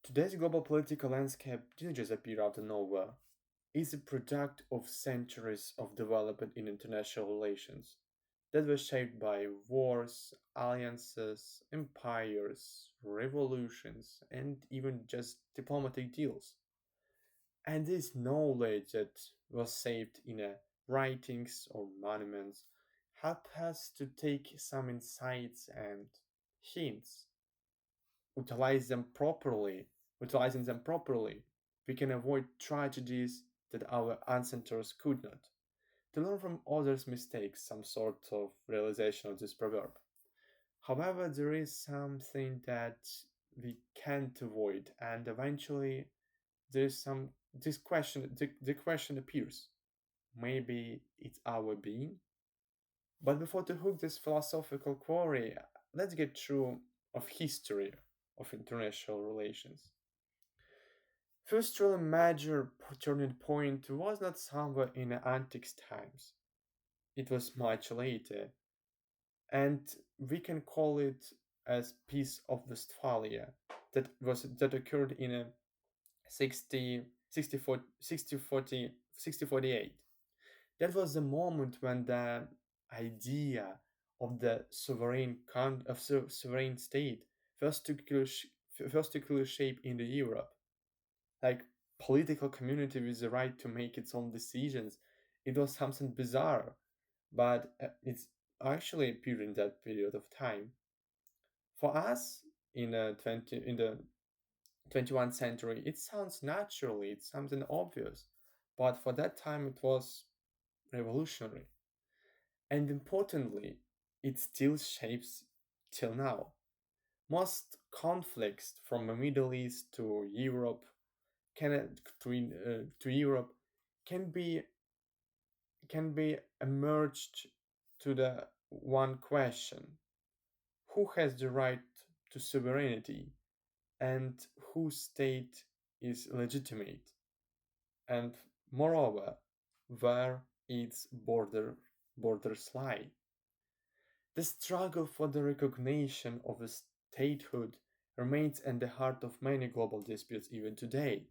Today's global political landscape didn't just appear out of nowhere. It's a product of centuries of development in international relations that were shaped by wars, alliances, empires, revolutions, and even just diplomatic deals. And this knowledge that was saved in writings or monuments help us to take some insights and hints, utilize them properly, utilizing them properly, we can avoid tragedies that our ancestors could not. To learn from others' mistakes, some sort of realization of this proverb. However, there is something that we can't avoid, and eventually there's some the question appears. Maybe it's our being? But before to hook this philosophical query, let's get through of history of international relations. First really major turning point was not somewhere in the antique times. It was much later, and we can call it as Peace of Westphalia that occurred in a 60, 64, 60, 40, 6048. That was the moment when the idea of the sovereign state first took clear shape in the Europe, like political community with the right to make its own decisions. It was something bizarre, but it's actually appeared in that period of time. For us, in the 21st century, it sounds naturally, it's something obvious, but for that time it was revolutionary. And importantly, it still shapes till now. Most conflicts from the Middle East to Europe to Europe can be emerged to the one question: who has the right to sovereignty, and whose state is legitimate, and moreover, where its borders lie. The struggle for the recognition of a statehood remains at the heart of many global disputes even today.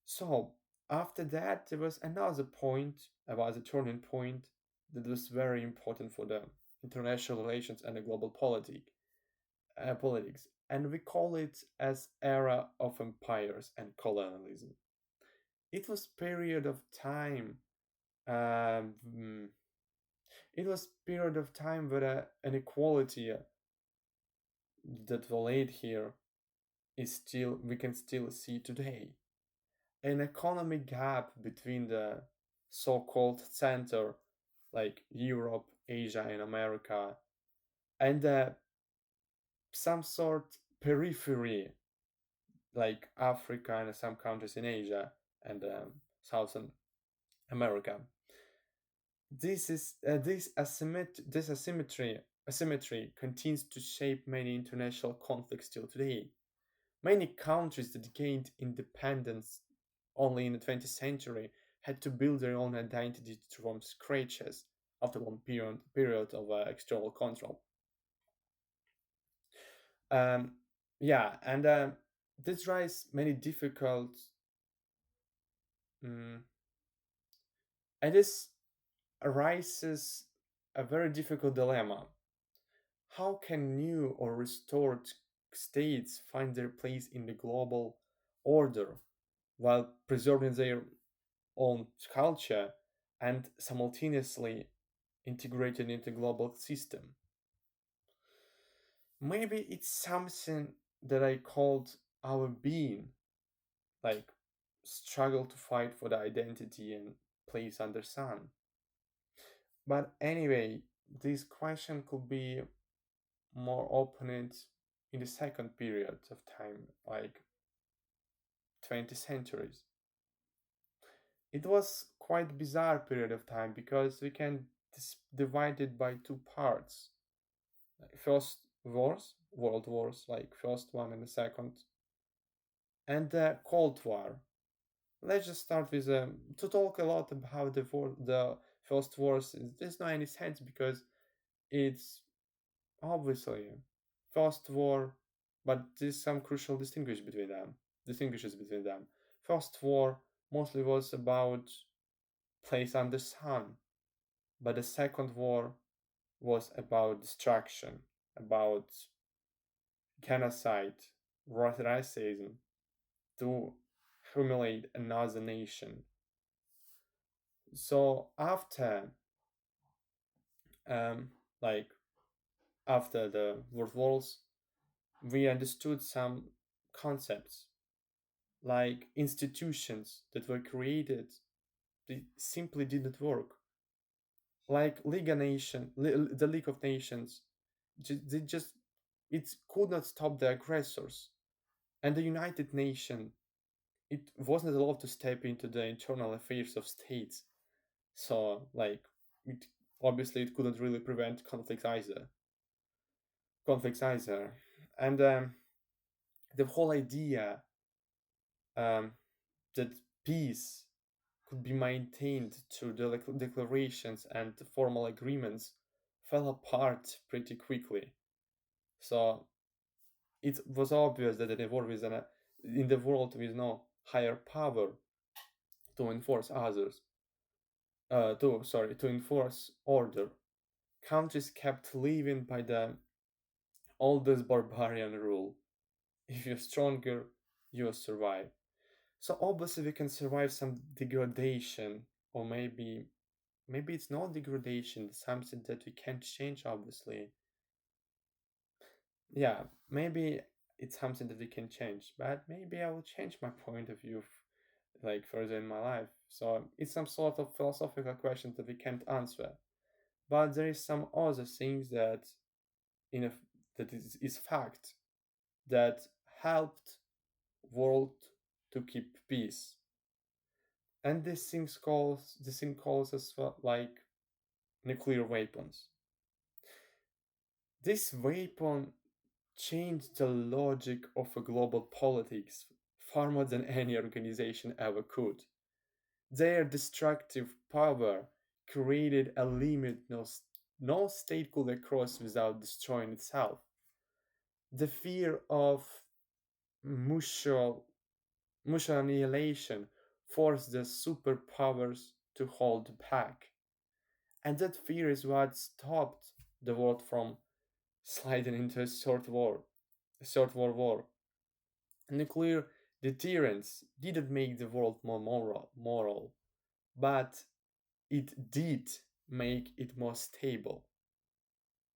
So, after that, there was another point, about a turning point, that was very important for the international relations and the global politics, and we call it as era of empires and colonialism. It was period of time. Um, it was period of time where inequality that we laid here is still we can still see today. An economic gap between the so-called center, like Europe, Asia, and America, and some sort periphery, like Africa and some countries in Asia and Southern America. This asymmetry continues to shape many international conflicts till today. Many countries that gained independence only in the 20th century had to build their own identity from scratches after one period of external control. Um, yeah, and this raises many difficult, um, and this arises a very difficult dilemma. How can new or restored states find their place in the global order while preserving their own culture and simultaneously integrated into global system? Maybe it's something that I called our being, like struggle to fight for the identity and place under sun. But anyway, this question could be more opened in the second period of time, like 20 centuries. It was quite bizarre period of time because we can divide it by two parts. Like first wars, world wars, like first one and the second, and the Cold War. Let's just start with to talk a lot about the first wars. There's no any sense because it's obviously first war. but there's some crucial distinguishes between them. First war mostly was about place under sun, but the second war was about destruction, about genocide, racism, to humiliate another nation. So um, like after the world wars, we understood some concepts like institutions that were created, they simply didn't work. Like the League of Nations, they just it could not stop the aggressors, and the United Nations, it wasn't allowed to step into the internal affairs of states. So it obviously it couldn't really prevent conflicts either, and the whole idea um, that peace could be maintained through the declarations and formal agreements fell apart pretty quickly. So it was obvious that in the world with no higher power to enforce others, to enforce order, countries kept living by the oldest barbarian rule: if you're stronger, you'll survive. So obviously we can survive some degradation, or maybe it's not degradation, it's something that we can't change, obviously. Yeah, maybe it's something that we can change, but maybe I will change my point of view further in my life. So it's some sort of philosophical question that we can't answer. But there is some other things in a, that is fact that helped world to keep peace. And this thing calls as well, like nuclear weapons. This weapon changed the logic of a global politics far more than any organization ever could. Their destructive power created a limit no state could cross without destroying itself. The fear of mutual, mutual annihilation forced the superpowers to hold back. And that fear is what stopped the world from sliding into a third world war. Nuclear deterrence didn't make the world more moral, but it did make it more stable.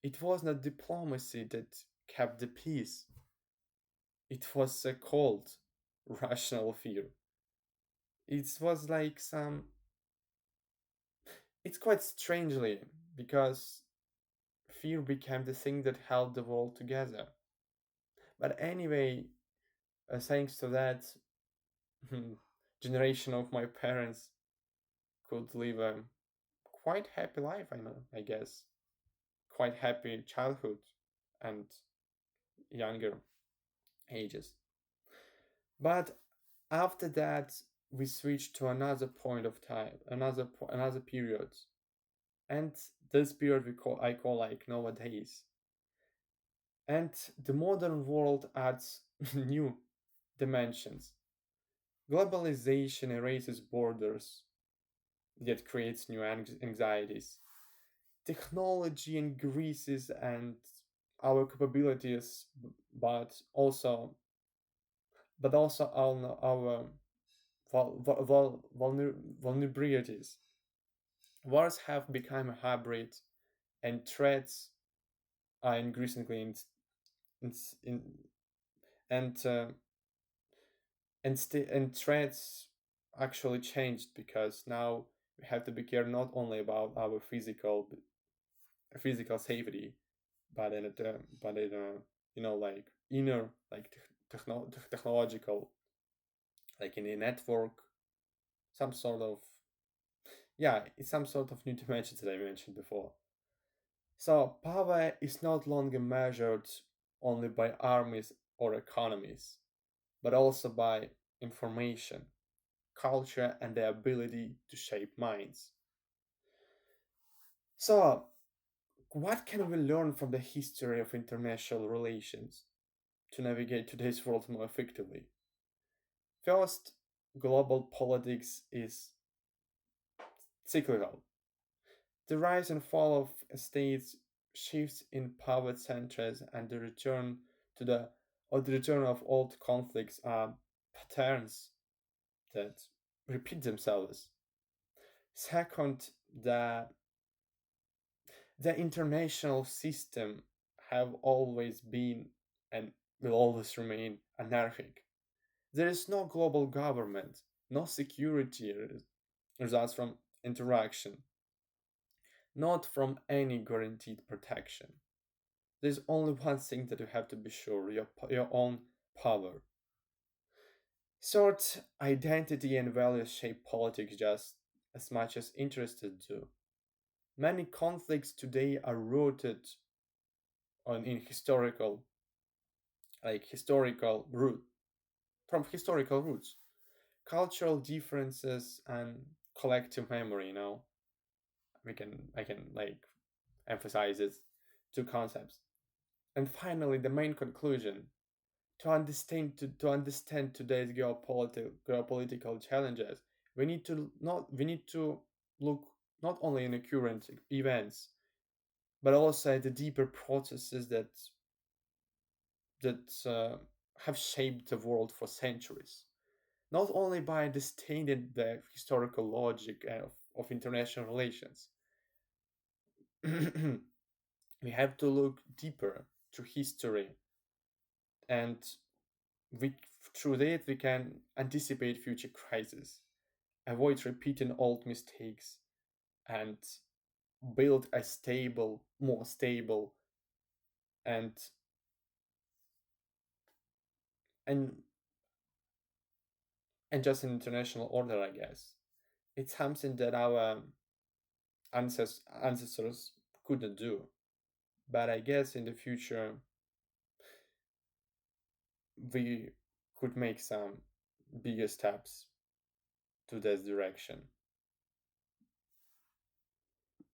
It was not diplomacy that kept the peace, it was a cold, rational fear. It was like some. It's quite strangely because fear became the thing that held the world together. But anyway, thanks to that, generation of my parents could live a quite happy life, I guess. Quite happy childhood and younger ages. But after that, we switched to another point of time, another period, and this period I call like nowadays. And the modern world adds new dimensions. Globalization erases borders, yet creates new anxieties. Technology increases and our capabilities, but also our vulnerabilities. Wars have become a hybrid, and threats are increasingly in, in and and threats actually changed because now we have to be careful not only about our physical safety, but in like inner technological, like in a network, some sort of, yeah, it's some sort of new dimensions that I mentioned before. So power is not longer measured only by armies or economies, but also by information, culture, and the ability to shape minds. So what can we learn from the history of international relations? to navigate today's world more effectively. First, global politics is cyclical. The rise and fall of states, shifts in power centers, and the return of old conflicts are patterns that repeat themselves. Second, the international system have always been and will always remain anarchic. There is no global government, no security results from interaction, not from any guaranteed protection. There's only one thing that you have to be sure your own power. Sort identity and values shape politics just as much as interests do. Many conflicts today are rooted in historical root from historical roots, cultural differences and collective memory. We can I can emphasize it two concepts. And finally, the main conclusion: to understand today's geopolitical challenges, we need to look not only in the current events, but also at the deeper processes that have shaped the world for centuries. Not only by understanding the historical logic of international relations, we have to look deeper to history, and we through that we can anticipate future crises, avoid repeating old mistakes, and build a more stable, and and and just an international order, I guess. It's something that our ancestors couldn't do. But I guess in the future we could make some bigger steps to this direction.